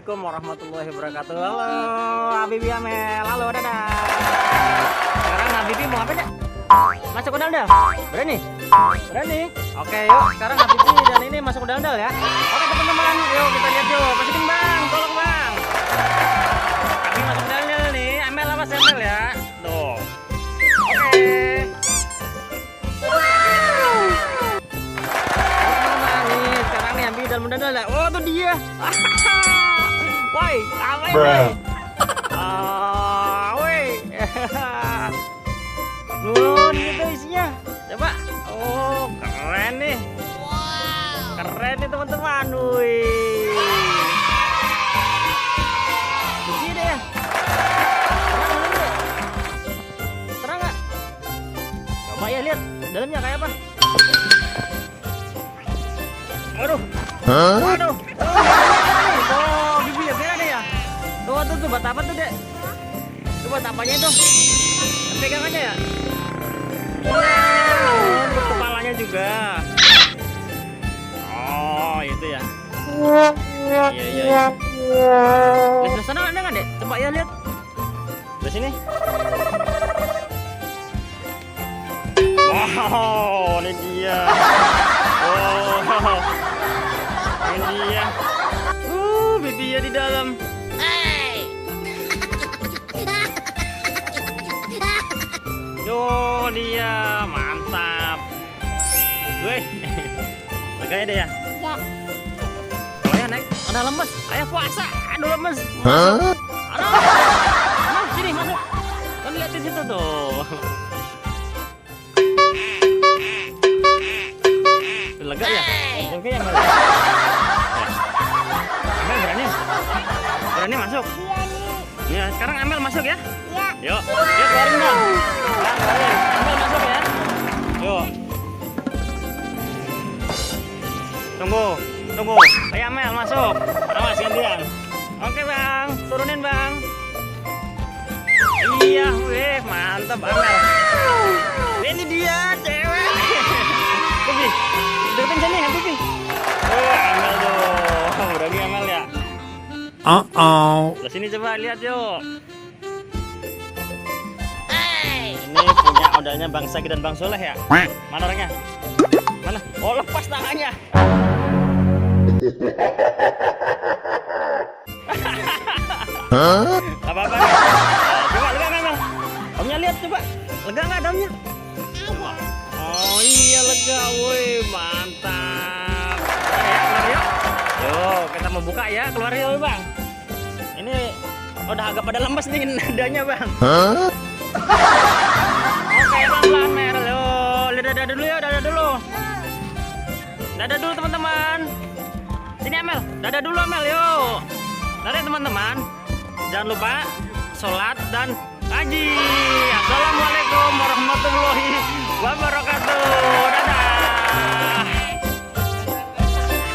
Assalamualaikum warahmatullahi wabarakatuh. Halo Habibi Amel, halo dadah. Sekarang Habibi mau ngapain ya? Masuk ke dalam? Berani? Berani? Oke yuk, sekarang Habibi dan ini masuk ke dalam ya. Oke teman-teman, yuk kita lihat yuk. Masukin bang, tolong bang. Habibi masuk ke dalam nih, Amel apa sih Amel ya? Tuh. Oke. Dalam dalam. Oh tuh dia. Woi, apa ini? Woi. Nun gitu isinya. Coba. Oh, keren nih. Wow. Keren nih teman-teman. Wih. Begini deh ya. Terang nggak? Coba ya lihat dalamnya kayak apa. Aduh. Waduh. Oh, Bibi ya beda deh ya. Tuh buat apa tuh, Dek? Tuh buat apanya itu? Pegang aja ya. Wow, untuk kepalanya juga. Oh, itu ya. Iya. Lihat di sana ada nggak, Dek? Coba ya lihat. Di sini. Wow, ini dia. Oh. Ini dia. Bibi ya di dalam. Hey. Yo, dia mantap. Wih. Lega ya deh ya? Ya. Oh ya, Nek. Ada lemes. Ayah puasa. Aduh lemes. Aduh. Nah, sini masuk. Kan lihat di situ tuh. Lega ya? Oke ya, Mel. Amel berani masuk? Iya, sekarang Amel masuk ya? Iya. Yuk keluarin dong. Keluarin. Amel masuk ya? Yuk. Tunggu. Ayo Amel masuk. Awas gantian. Oke bang, turunin bang. Iya, weh mantap Amel. Ini dia cewek. Bibi, deketin sini ya Bibi. Amel tuh, berani Amel ya. Ke sini coba lihat yuk. Ini punya odanya Bang Sagi dan Bang Soleh ya. Mana orangnya? Mana? Oh lepas tangannya. Apa-apa. Coba lega nggak Mel? Omnya lihat coba. Lega nggak dalamnya? Oh iya lega, woi mantap. Yuk kita mau buka ya, keluar yuk bang. Ini udah agak pada lemes nih nadanya bang. Oke pelan-pelan Mer, yuk lihat dada dulu ya, dada dulu teman-teman. Sini Amel, dada dulu Amel yuk. Dada teman-teman, jangan lupa sholat dan haji. Assalamualaikum warahmatullahi wabarakatuh. Dadah.